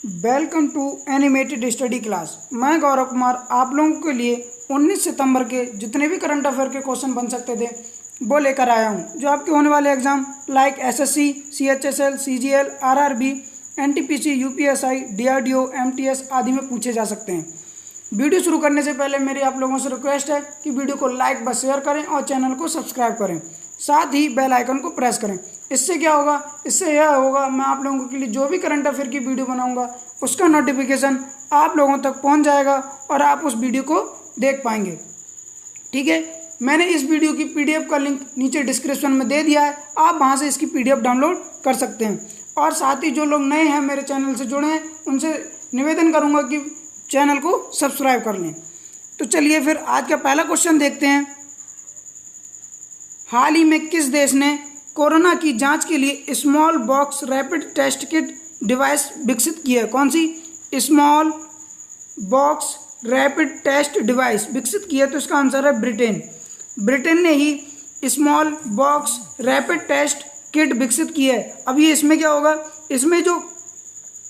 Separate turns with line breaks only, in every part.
Welcome to animated study class. मैं गौरव कुमार आप लोगों के लिए 19 सितंबर के जितने भी करंट अफेयर के क्वेश्चन बन सकते थे वो लेकर आया हूं, जो आपके होने वाले exam like SSC, CHSL, CGL, RRB, NTPC, UPSI, DRDO, MTS आदि में पूछे जा सकते हैं। वीडियो शुरू करने से पहले मेरी आप लोगों से रिक्वेस्ट है कि वीडियो को लाइक व शेयर करें और चैनल को सब्सक्राइब करें, साथ ही बेल आइकन को प्रेस करें। इससे क्या होगा, इससे यह होगा मैं आप लोगों के लिए जो भी करंट अफेयर की वीडियो बनाऊंगा उसका नोटिफिकेशन आप लोगों तक पहुंच जाएगा और आप उस वीडियो को देख पाएंगे। ठीक है, मैंने इस वीडियो की पीडीएफ का लिंक नीचे डिस्क्रिप्शन में दे दिया है, आप वहां से इसकी पीडीएफ डाउनलोड कर सकते हैं। और साथ ही जो लोग नए हैं मेरे चैनल से जुड़े हैं उनसे निवेदन करूंगा कि चैनल को सब्सक्राइब कर लें। तो चलिए फिर आज का पहला क्वेश्चन देखते हैं। हाल ही में किस देश ने कोरोना की जांच के लिए small box rapid test kit device विकसित की है? कौन सी small box rapid test device विकसित की है? तो इसका आंसर है ब्रिटेन। ब्रिटेन ने ही small box rapid test kit विकसित की है। अब ये इसमें क्या होगा, इसमें जो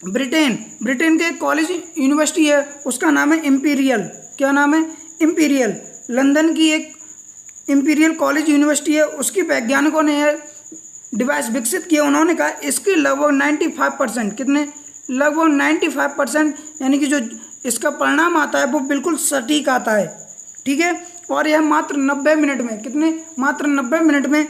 ब्रिटेन के कॉलेज यूनिवर्सिटी है उसका नाम है इंपीरियल। क्या नाम है? इंपीरियल। लंदन की एक इंपीरियल कॉलेज यूनिवर्सिटी है, उसके वैज्ञानिकों ने यह डिवाइस विकसित किया। उन्होंने कहा इसके लगभग 95% कितने, लगभग 95% यानी कि जो इसका परिणाम आता है वो बिल्कुल सटीक आता है। ठीक है, और यह मात्र 90 मिनट में, कितने, मात्र 90 मिनट में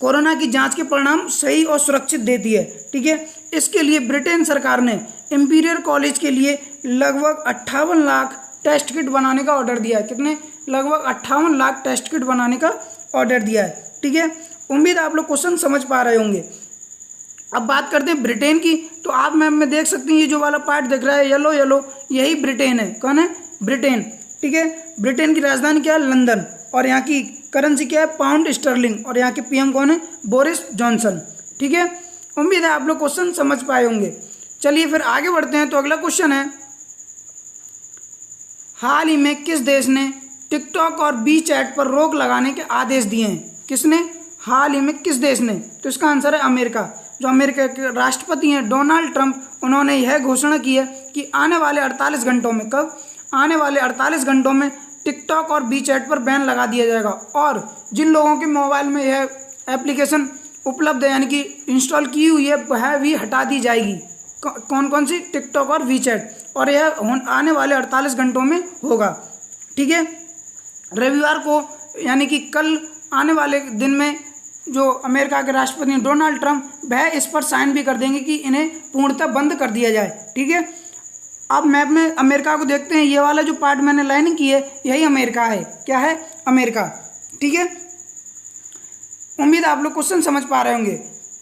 कोरोना की जांच के परिणाम सही और सुरक्षित देती है। ठीक है, इसके लिए ब्रिटेन सरकार ने इंपीरियल कॉलेज के लिए लगभग 58 लाख टेस्ट किट बनाने का ऑर्डर दिया है। कितने, लगभग 58 लाख टेस्ट किट बनाने का ऑर्डर दिया है। ठीक है, उम्मीद आप लोग क्वेश्चन समझ पा रहे होंगे। अब बात करते हैं ब्रिटेन की, तो आप मैप में देख सकते हैं ये जो वाला पार्ट दिख रहा है येलो येलो, यही ब्रिटेन है। कौन है? ब्रिटेन। ठीक है, ब्रिटेन की राजधानी क्या है? लंदन। और यहाँ की करेंसी क्या है? Pound sterling. और यहाँ के पीएम कौन है? Boris Johnson. ठीक है, उम्मीद है आप लोग क्वेश्चन समझ पाए होंगे। चलिए फिर आगे बढ़ते हैं। तो अगला क्वेश्चन है, हाल ही में किस देश ने टिकटॉक और वी चैट पर रोक लगाने के आदेश दिए हैं? किसने? हाल ही में किस देश ने? तो इसका आंसर है अमेरिका। जो अमेरिका के राष्ट्रपति हैं डोनाल्ड ट्रंप, उन्होंने यह घोषणा की है कि आने वाले 48 घंटों में, कब? आने वाले 48 घंटों में टिकटॉक और वी चैट पर बैन लगा दिया जाएगा। और जिन लोगों के मोबाइल में यह एप्लीकेशन उपलब्ध है यानी कि इंस्टॉल की हुई है वह भी हटा दी जाएगी। कौन कौन सी? टिकटॉक और वी चैट। और यह आने वाले 48 घंटों में होगा। ठीक है, रविवार को यानी कि कल आने वाले दिन में जो अमेरिका के राष्ट्रपति डोनाल्ड ट्रंप वह इस पर साइन भी कर देंगे कि इन्हें पूर्णतः बंद कर दिया जाए। ठीक है, अब मैप में अमेरिका को देखते हैं। ये वाला जो पार्ट मैंने लाइनिंग की है यही अमेरिका है। क्या है? अमेरिका। ठीक है, उम्मीद आप लोग क्वेश्चन समझ पा रहे होंगे।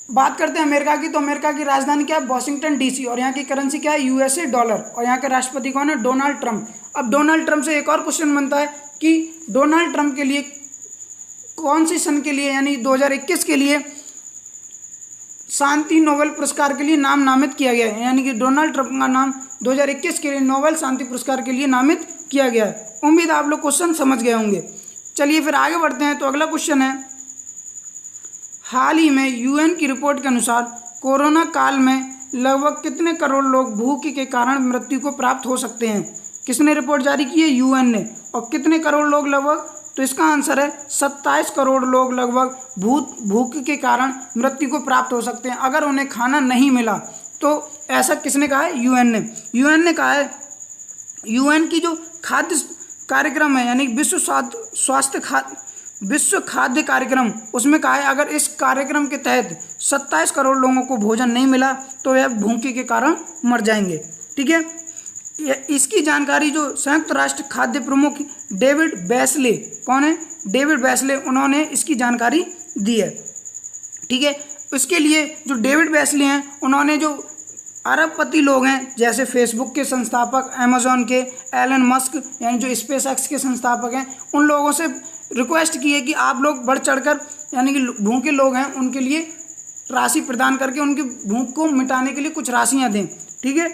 बात करते हैं अमेरिका की, तो अमेरिका की राजधानी क्या है? Washington DC. और यहाँ की करेंसी क्या है? USA dollar. और यहाँ के राष्ट्रपति कौन है? Donald Trump. अब डोनाल्ड ट्रंप से एक और क्वेश्चन बनता है कि डोनाल्ड ट्रंप के लिए कौन सी सन के लिए यानी 2021 के लिए शांति नोबेल पुरस्कार के लिए नाम नामित किया गया है? यानी कि डोनाल्ड ट्रंप का नाम 2021 के लिए नोबेल शांति पुरस्कार के लिए नामित किया गया है। उम्मीद आप लोग क्वेश्चन समझ गए होंगे। चलिए फिर आगे बढ़ते हैं। तो अगला क्वेश्चन है, हाल ही में यूएन की रिपोर्ट के अनुसार कोरोना काल में लगभग कितने करोड़ लोग भूख के कारण मृत्यु को प्राप्त हो सकते हैं? किसने रिपोर्ट जारी की है? यूएन ने। और कितने करोड़ लोग लगभग? तो इसका आंसर है 27 करोड़ लोग लगभग भूख के कारण मृत्यु को प्राप्त हो सकते हैं अगर उन्हें खाना नहीं मिला। तो ऐसा किसने कहा है? यूएन ने। यूएन ने कहा है, यूएन की जो खाद्य कार्यक्रम है यानी विश्व खाद्य कार्यक्रम, उसमें कहा है अगर इस कार्यक्रम के तहत 27 करोड़ लोगों को भोजन नहीं मिला तो वह भूखे के कारण मर जाएंगे। ठीक है, इसकी जानकारी जो संयुक्त राष्ट्र खाद्य प्रमुख डेविड बेस्ले, कौन है? डेविड बेस्ले, उन्होंने इसकी जानकारी दी है। ठीक है, इसके लिए जो डेविड बेस्ले हैं उन्होंने जो अरबपति लोग हैं जैसे फेसबुक के संस्थापक, अमेजॉन के एलन मस्क यानी जो स्पेस एक्स के संस्थापक हैं, उन लोगों से रिक्वेस्ट की है कि आप लोग बढ़ चढ़कर यानी कि भूखे लोग हैं उनके लिए राशि प्रदान करके उनकी भूख को मिटाने के लिए कुछ राशियां दें। ठीक है,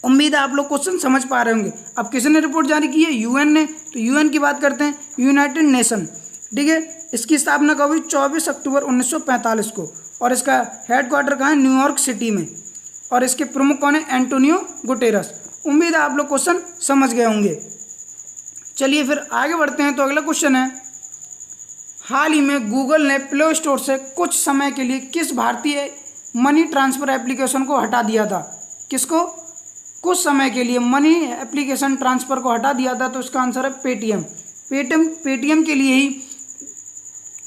उम्मीद है आप लोग क्वेश्चन समझ पा रहे होंगे। अब किसने रिपोर्ट जारी की है? यूएन ने। तो यूएन की बात करते हैं, यूनाइटेड नेशन। ठीक है, इसकी स्थापना कब हुई? 24 अक्टूबर 1945 को। और इसका हेडक्वार्टर कहाँ है? न्यूयॉर्क सिटी में। और इसके प्रमुख कौन है? Antonio Guterres. उम्मीद है आप लोग क्वेश्चन समझ गए होंगे। चलिए फिर आगे बढ़ते हैं। तो अगला क्वेश्चन है, हाल ही में गूगल ने प्ले स्टोर से कुछ समय के लिए किस भारतीय मनी ट्रांसफ़र एप्लीकेशन को हटा दिया था? किसको? कुछ समय के लिए मनी एप्लीकेशन ट्रांसफ़र को हटा दिया था। तो इसका आंसर है पेटीएम। पेटीएम के लिए ही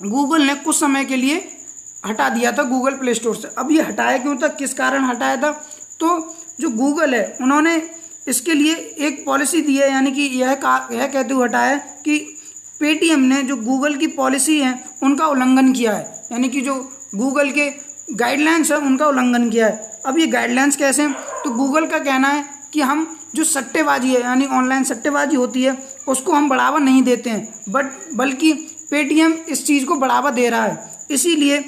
गूगल ने कुछ समय के लिए हटा दिया था गूगल प्ले स्टोर से। अब ये हटाया क्यों था, किस कारण हटाया था? तो जो गूगल है उन्होंने इसके लिए एक पॉलिसी दी है, यानी कि यह कहते हुए हटाया है कि पेटीएम ने जो गूगल की पॉलिसी है उनका उल्लंघन किया है, यानी कि जो गूगल के गाइडलाइंस है उनका उल्लंघन किया है। अब ये गाइडलाइंस कैसे हैं? तो गूगल का कहना है कि हम जो सट्टेबाजी है, यानी ऑनलाइन सट्टेबाजी होती है, उसको हम बढ़ावा नहीं देते हैं, बल्कि पेटीएम इस चीज़ को बढ़ावा दे रहा है। इसीलिए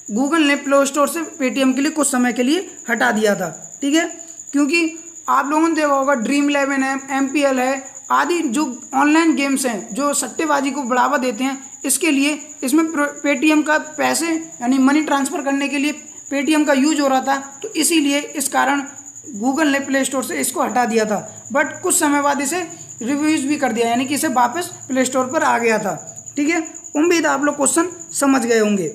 गूगल ने प्ले स्टोर से पेटीएम के लिए कुछ समय के लिए हटा दिया था। ठीक है, क्योंकि आप लोगों ने देखा होगा Dream11 है, MPL है आदि जो ऑनलाइन गेम्स हैं जो सट्टेबाजी को बढ़ावा देते हैं, इसके लिए इसमें पेटीएम का पैसे यानी मनी ट्रांसफ़र करने के लिए पेटीएम का यूज हो रहा था। तो इसीलिए इस कारण गूगल ने प्ले स्टोर से इसको हटा दिया था, बट कुछ समय बाद इसे रिव्यूज़ भी कर दिया, यानी कि इसे वापस प्ले स्टोर पर आ गया था। ठीक है, उम्मीद आप लोग क्वेश्चन समझ गए होंगे।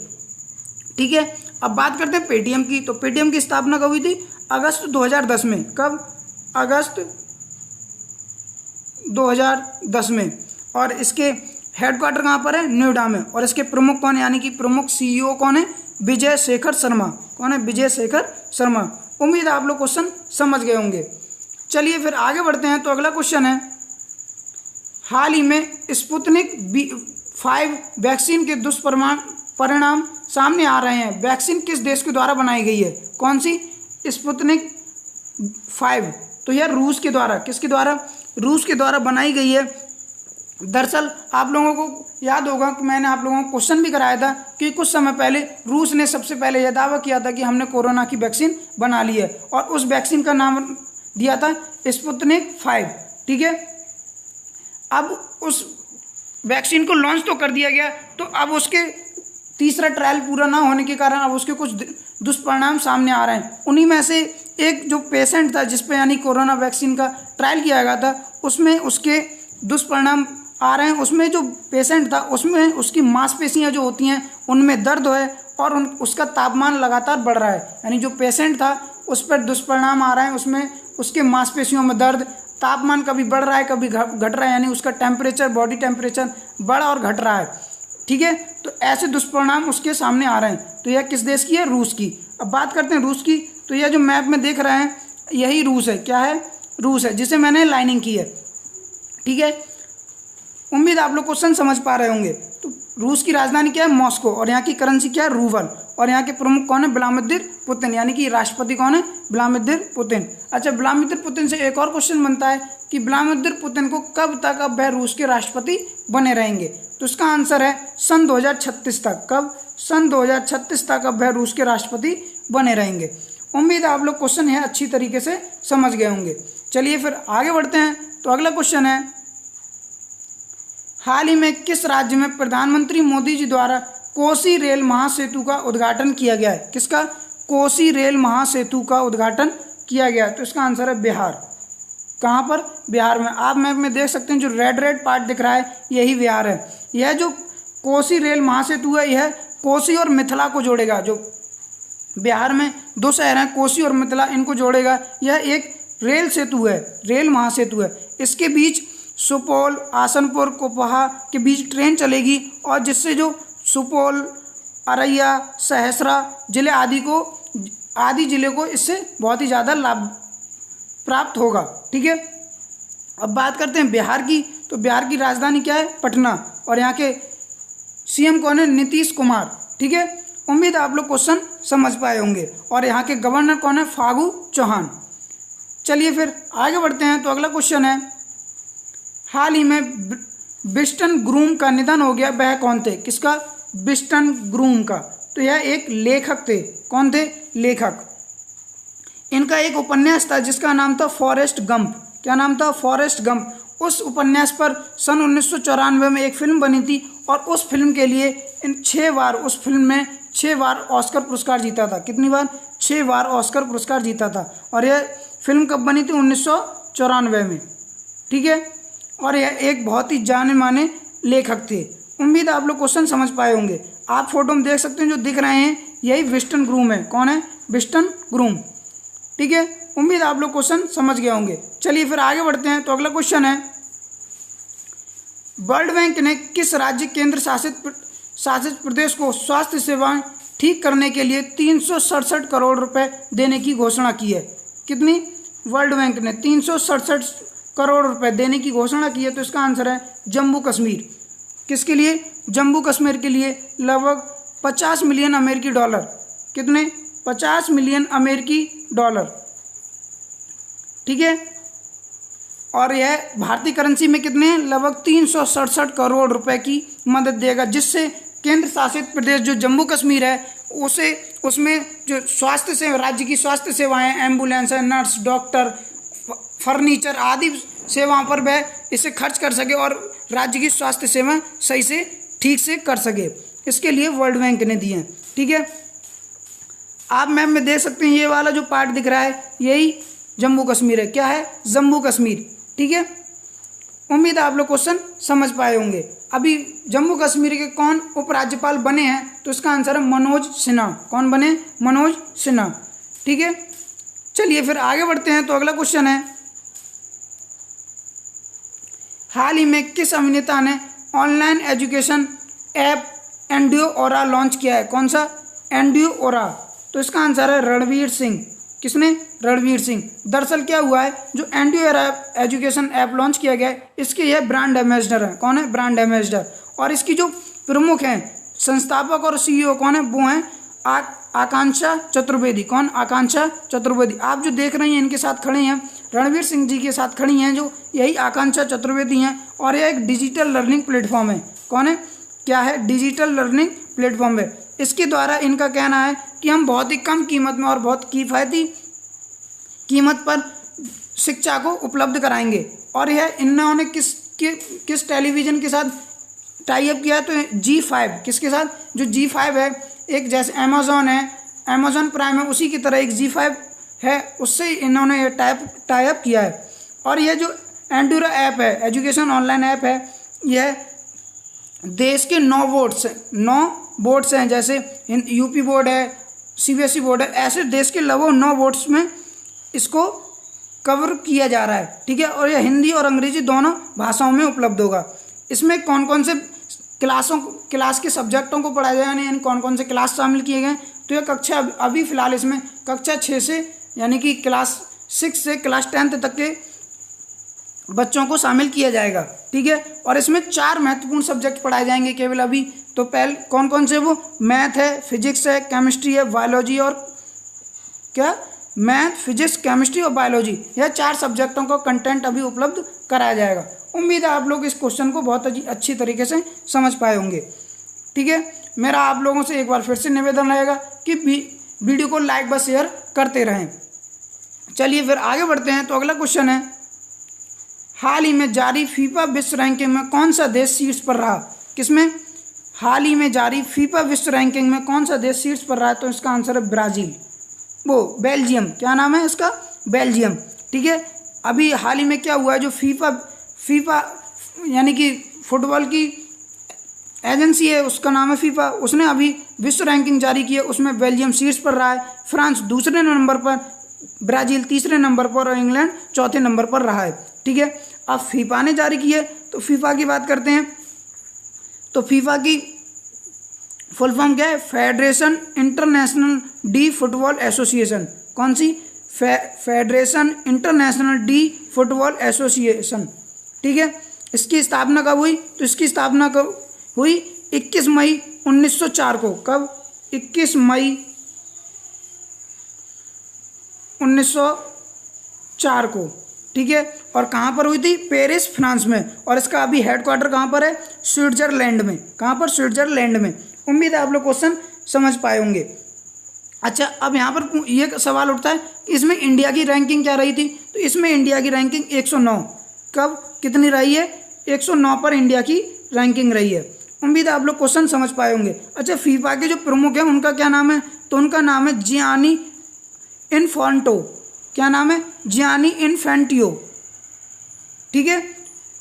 ठीक है, अब बात करते हैं पेटीएम की। तो पेटीएम की स्थापना कब हुई थी? अगस्त 2010 में। कब? अगस्त 2010 में। और इसके हेडक्वार्टर कहाँ पर है? नोएडा में। और इसके प्रमुख कौन है, यानी कि प्रमुख CEO कौन है? विजय शेखर शर्मा। कौन है? विजय शेखर शर्मा। उम्मीद है आप लोग क्वेश्चन समझ गए होंगे। चलिए फिर आगे बढ़ते हैं। तो अगला क्वेश्चन है, हाल ही में स्पुतनिक 5 वैक्सीन के दुष्परिणाम सामने आ रहे हैं। वैक्सीन किस देश के द्वारा बनाई गई है? कौन सी? स्पुतनिक 5। तो यह रूस के द्वारा, किसके द्वारा? रूस के द्वारा बनाई गई है। दरअसल आप लोगों को याद होगा कि मैंने आप लोगों को क्वेश्चन भी कराया था कि कुछ समय पहले रूस ने सबसे पहले यह दावा किया था कि हमने कोरोना की वैक्सीन बना ली है, और उस वैक्सीन का नाम दिया था स्पुतनिक 5। ठीक है, अब उस वैक्सीन को लॉन्च तो कर दिया गया, तो अब उसके तीसरा ट्रायल पूरा ना होने के कारण अब उसके कुछ दुष्परिणाम सामने आ रहे हैं। उन्हीं में से एक जो पेशेंट था जिस पे यानी कोरोना वैक्सीन का ट्रायल किया गया था, उसमें उसके दुष्परिणाम आ रहे हैं। उसमें जो पेशेंट था उसमें उसकी मांसपेशियां जो होती हैं उनमें दर्द है, और उसका तापमान लगातार बढ़ रहा है। यानी जो पेशेंट था उस पर दुष्परिणाम आ रहे हैं, उसमें उसके मांसपेशियों में दर्द, तापमान कभी बढ़ रहा है कभी घट रहा है, यानी उसका टेम्परेचर, बॉडी टेम्परेचर बढ़ और घट रहा है। ठीक है, तो ऐसे दुष्परिणाम उसके सामने आ रहे हैं। तो यह किस देश की है? रूस की। अब बात करते हैं रूस की। तो यह जो मैप में देख रहे हैं यही रूस है। क्या है? रूस है, जिसे मैंने लाइनिंग की है। ठीक है, उम्मीद आप लोग क्वेश्चन समझ पा रहे होंगे। तो रूस की राजधानी क्या है? मॉस्को। और यहाँ की करेंसी क्या है? रूबल। और यहाँ के प्रमुख कौन है? व्लादिमीर पुतिन, यानी कि राष्ट्रपति कौन है? Vladimir Putin. अच्छा, व्लादिमीर पुतिन से एक और क्वेश्चन बनता है कि व्लादिमीर पुतिन को कब तक अब वह रूस के राष्ट्रपति बने रहेंगे? तो इसका आंसर है सन 2036 तक। कब? सन 2036 तक अब वह रूस के राष्ट्रपति बने रहेंगे। उम्मीद है आप लोग क्वेश्चन है अच्छी तरीके से समझ गए होंगे। चलिए फिर आगे बढ़ते हैं। तो अगला क्वेश्चन है, हाल ही में किस राज्य में प्रधानमंत्री मोदी जी द्वारा कोसी रेल महासेतु का उद्घाटन किया गया है? किसका? कोसी रेल महासेतु का उद्घाटन किया गया। तो इसका आंसर है बिहार। कहाँ पर? बिहार में। आप मैप में देख सकते हैं जो रेड पार्ट दिख रहा है यही बिहार है। यह जो कोसी रेल महासेतु है यह कोसी और मिथिला को जोड़ेगा। जो बिहार में 2 शहर हैं कोसी और मिथिला, इनको जोड़ेगा। यह एक रेल सेतु है, रेल महासेतु है। इसके बीच सुपौल, आसनपुर, कुपहा के बीच ट्रेन चलेगी, और जिससे जो सुपौल, अररिया, सहरसा जिले आदि जिले को इससे बहुत ही ज़्यादा लाभ प्राप्त होगा। ठीक है, अब बात करते हैं बिहार की। तो बिहार की राजधानी क्या है? पटना। और यहाँ के CM कौन है? नीतीश कुमार। ठीक है, उम्मीद है आप लोग क्वेश्चन समझ पाए होंगे। और यहाँ के गवर्नर कौन है? फागू चौहान। चलिए फिर आगे बढ़ते हैं। तो अगला क्वेश्चन है, हाल ही में विंस्टन ग्रूम का निधन हो गया, वह कौन थे? किसका? विंस्टन ग्रूम का। तो यह एक लेखक थे। कौन थे? लेखक। इनका एक उपन्यास था जिसका नाम था फॉरेस्ट गंप। क्या नाम था? Forrest Gump. उस उपन्यास पर सन 1994 में एक फिल्म बनी थी, और उस फिल्म के लिए इन 6 बार, उस फिल्म में 6 बार ऑस्कर पुरस्कार जीता था। कितनी बार? 6 बार ऑस्कर पुरस्कार जीता था। और यह फिल्म कब बनी थी? 1994 में। ठीक है, और यह एक बहुत ही जाने माने लेखक थे। उम्मीद है आप लोग क्वेश्चन समझ पाए होंगे। आप फोटो में देख सकते हैं जो दिख रहे हैं यही विस्टन ग्रूम है। कौन है? Winston groom. ठीक है, उम्मीद आप लोग क्वेश्चन समझ गए होंगे। चलिए फिर आगे बढ़ते हैं। तो अगला क्वेश्चन है, वर्ल्ड बैंक ने किस राज्य केंद्र शासित प्रदेश को स्वास्थ्य सेवाएं ठीक करने के लिए 367 करोड़ रुपए देने की घोषणा की है? कितनी? वर्ल्ड बैंक ने 367 करोड़ रुपए देने की घोषणा की है। तो इसका आंसर है जम्मू कश्मीर। किसके लिए? जम्मू कश्मीर के लिए लगभग 50 मिलियन अमेरिकी डॉलर। कितने? 50 मिलियन अमेरिकी डॉलर। ठीक है, और यह भारतीय करेंसी में कितने? लगभग 367 करोड़ रुपए की मदद देगा, जिससे केंद्र शासित प्रदेश जो जम्मू कश्मीर है उसमें जो स्वास्थ्य सेवा, राज्य की स्वास्थ्य सेवाएं, एम्बुलेंस है, नर्स, डॉक्टर, फर्नीचर आदि सेवाओं पर वह इसे खर्च कर सके और राज्य की स्वास्थ्य सेवा सही से ठीक से कर सके। इसके लिए वर्ल्ड बैंक ने दिए हैं। ठीक है, आप मैप में देख सकते हैं ये वाला जो पार्ट दिख रहा है यही जम्मू कश्मीर है। क्या है? जम्मू कश्मीर। ठीक है, उम्मीद है आप लोग क्वेश्चन समझ पाए होंगे। अभी जम्मू कश्मीर के कौन उपराज्यपाल बने हैं? तो इसका आंसर है मनोज सिन्हा। कौन बने? मनोज सिन्हा। ठीक है, चलिए फिर आगे बढ़ते हैं। तो अगला क्वेश्चन है, हाल ही में किस अभिनेता ने ऑनलाइन एजुकेशन ऐप एंड्योरा लॉन्च किया है? कौन सा? एंड्योरा। तो इसका आंसर है रणवीर सिंह। किसने? रणवीर सिंह। दरअसल क्या हुआ है, जो एंड्योरा एजुकेशन ऐप लॉन्च किया गया है इसके यह ब्रांड एम्बेसडर है। कौन है? Brand ambassador. और इसकी जो प्रमुख हैं, संस्थापक और सीईओ कौन है? वो हैं आकांक्षा चतुर्वेदी। कौन? आकांक्षा चतुर्वेदी। आप जो देख रही हैं इनके साथ खड़े हैं, रणवीर सिंह जी के साथ खड़ी हैं जो यही आकांक्षा चतुर्वेदी हैं। और यह एक डिजिटल लर्निंग प्लेटफॉर्म है। कौन है? क्या है? डिजिटल लर्निंग प्लेटफॉर्म है। इसके द्वारा इनका कहना है कि हम बहुत ही कम कीमत में और बहुत किफ़ायती कीमत पर शिक्षा को उपलब्ध कराएंगे। और यह इन्होंने किस टेलीविज़न के साथ टाई अप किया है? तो G5। किसके साथ? जो G5 है, एक जैसे अमेज़ॉन है, अमेज़ॉन प्राइम है, उसी की तरह एक G5 है, उससे इन्होंने ये टाई अप किया है। और यह जो एंड्योरा ऐप है, एजुकेशन ऑनलाइन ऐप है, यह देश के 9 बोर्ड्स हैं, जैसे यूपी बोर्ड है, सीबीएसई बोर्ड है, ऐसे देश के लगभग 9 बोर्ड्स में इसको कवर किया जा रहा है। ठीक है, और यह हिंदी और अंग्रेजी दोनों भाषाओं में उपलब्ध होगा। इसमें कौन कौन से क्लास के सब्जेक्टों को पढ़ाया जाएगा, यानी कौन कौन से क्लास शामिल किए गए? तो यह कक्षा अभी फ़िलहाल इसमें कक्षा 6 से यानी कि क्लास 6 से क्लास 10 तक के बच्चों को शामिल किया जाएगा। ठीक है, और इसमें 4 महत्वपूर्ण सब्जेक्ट पढ़ाए जाएंगे केवल अभी। तो पहले कौन कौन से? वो मैथ है, फिजिक्स है, केमिस्ट्री है, बायोलॉजी और क्या? मैथ, फिजिक्स, केमिस्ट्री और बायोलॉजी, यह 4 सब्जेक्टों का कंटेंट अभी उपलब्ध कराया जाएगा। उम्मीद है आप लोग इस क्वेश्चन को बहुत अच्छी तरीके से समझ पाए होंगे। ठीक है, मेरा आप लोगों से एक बार फिर से निवेदन रहेगा कि वीडियो को लाइक व शेयर करते रहें। चलिए फिर आगे बढ़ते हैं। तो अगला क्वेश्चन है, हाल ही में जारी फीफा विश्व रैंकिंग में कौन सा देश शीर्ष पर रहा? किसमें? हाल ही में जारी फीफा विश्व रैंकिंग में कौन सा देश शीर्ष पर रहा है? तो इसका आंसर है ब्राज़ील। वो बेल्जियम। क्या नाम है इसका? बेल्जियम। ठीक है, अभी हाल ही में क्या हुआ है, जो फीफा यानी कि फुटबॉल की एजेंसी है, उसका नाम है फीफा, उसने अभी विश्व रैंकिंग जारी की है। उसमें बेल्जियम शीर्ष पर रहा है, फ्रांस दूसरे नंबर पर, ब्राज़ील तीसरे नंबर पर और इंग्लैंड चौथे नंबर पर रहा है। ठीक है, अब फीफा ने जारी की है तो फीफा की बात करते हैं। तो फीफा की फुल फॉर्म क्या है? Federation international de football association. कौन सी? Federation international de football association. ठीक है, इसकी स्थापना कब हुई? तो इसकी स्थापना कब हुई? 21 मई 1904 को। कब? 21 मई 1904 को। ठीक है, और कहाँ पर हुई थी? पेरिस, फ्रांस में। और इसका अभी हेडक्वार्टर कहाँ पर है? स्विट्जरलैंड में। कहाँ पर? स्विट्जरलैंड में। उम्मीद है आप लोग क्वेश्चन समझ पाए होंगे। अच्छा, अब यहाँ पर ये सवाल उठता है, इसमें इंडिया की रैंकिंग क्या रही थी? तो इसमें इंडिया की रैंकिंग 109। कब? कितनी रही है? 109 पर इंडिया की रैंकिंग रही है। उम्मीद है आप लोग क्वेश्चन समझ पाए होंगे। अच्छा, फीफा के जो प्रमुख हैं उनका क्या नाम है? तो उनका नाम है जियानी इन्फेंटो, क्या नाम है, जियानी इन्फेंटियो, ठीक है,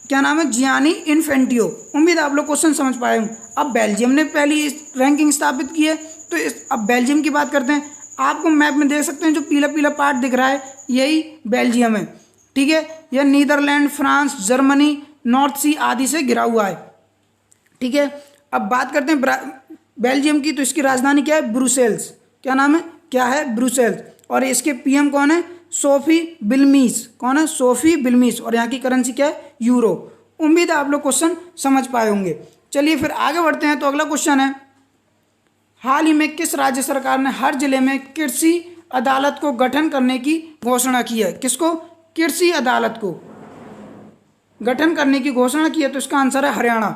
क्या नाम है, जियानी इन्फेंटियो। उम्मीद है आप लोग क्वेश्चन समझ पाए होंगे। अब बेल्जियम ने पहली रैंकिंग स्थापित की है, तो अब बेल्जियम की बात करते हैं। आपको मैप में देख सकते हैं जो पीला पीला पार्ट दिख रहा है यही बेल्जियम है, ठीक है। यह नीदरलैंड, फ्रांस, जर्मनी, नॉर्थ सी आदि से घिरा हुआ है, ठीक है। अब बात करते हैं बेल्जियम की, तो इसकी राजधानी क्या है, ब्रुसेल्स, क्या नाम है, क्या है, ब्रुसेल्स। और इसके पीएम कौन है, सोफी बिल्मीस, कौन है, सोफी बिल्मीस। और यहाँ की करेंसी क्या है, यूरो। उम्मीद है आप लोग क्वेश्चन समझ पाए होंगे। चलिए फिर आगे बढ़ते हैं। तो अगला क्वेश्चन है, हाल ही में किस राज्य सरकार ने हर जिले में कृषि अदालत को गठन करने की घोषणा की है। किसको, कृषि अदालत को गठन करने की घोषणा की है। तो इसका आंसर है हरियाणा।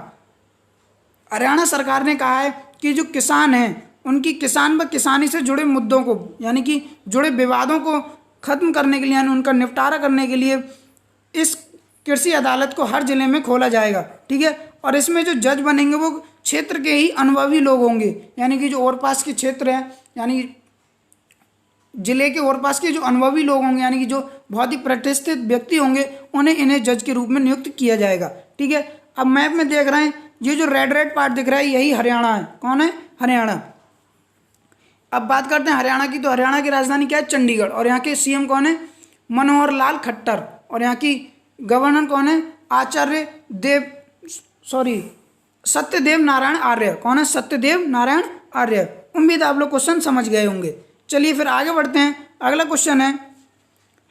हरियाणा सरकार ने कहा है कि जो किसान हैं उनकी किसान व किसानी से जुड़े मुद्दों को, यानी कि जुड़े विवादों को खत्म करने के लिए, यानी उनका निपटारा करने के लिए इस कृषि अदालत को हर जिले में खोला जाएगा, ठीक है। और इसमें जो जज बनेंगे वो क्षेत्र के ही अनुभवी लोग होंगे, यानी कि जो और पास के क्षेत्र हैं, यानी जिले के और पास के जो अनुभवी लोग होंगे, यानी कि जो बहुत ही प्रतिष्ठित व्यक्ति होंगे, इन्हें जज के रूप में नियुक्त किया जाएगा, ठीक है। अब मैप में देख रहे हैं ये जो रेड रेड पार्ट दिख रहा है यही हरियाणा है। कौन है, हरियाणा। अब बात करते हैं हरियाणा की, तो हरियाणा की राजधानी क्या है, चंडीगढ़। और यहाँ के सीएम कौन है, मनोहर लाल खट्टर। और यहाँ की गवर्नर कौन है, सत्यदेव नारायण आर्य। कौन है, सत्यदेव नारायण आर्य। उम्मीद आप लोग क्वेश्चन समझ गए होंगे। चलिए फिर आगे बढ़ते हैं। अगला क्वेश्चन है,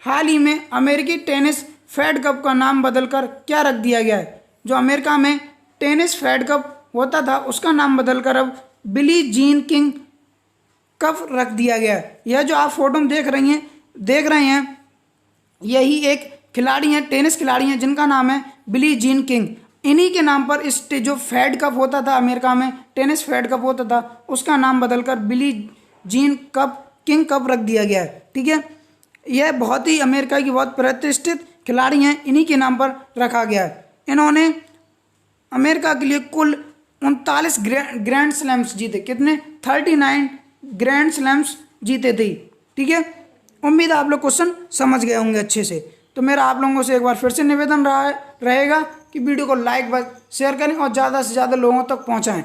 हाल ही में अमेरिकी टेनिस फेड कप का नाम बदलकर क्या रख दिया गया है। जो अमेरिका में टेनिस फेड कप होता था उसका नाम बदलकर अब बिली जीन किंग कप रख दिया गया है। यह जो आप फोटो में देख रहे हैं यही एक खिलाड़ी हैं, टेनिस खिलाड़ी हैं जिनका नाम है बिली जीन किंग। इन्हीं के नाम पर इस जो फेड कप होता था अमेरिका में, टेनिस फेड कप होता था, उसका नाम बदलकर बिली जीन किंग कप रख दिया गया है, ठीक है। यह बहुत ही अमेरिका की बहुत प्रतिष्ठित खिलाड़ी हैं, इन्हीं के नाम पर रखा गया है। इन्होंने अमेरिका के लिए कुल 39 ग्रैंड स्लैम्स जीते। कितने, 39 ग्रैंड स्लैम्स जीते थे, ठीक है। उम्मीद है आप लोग क्वेश्चन समझ गए होंगे अच्छे से। तो मेरा आप लोगों से एक बार फिर से निवेदन रहेगा कि वीडियो को लाइक व शेयर करें और ज़्यादा से ज़्यादा लोगों तक पहुँचाएँ।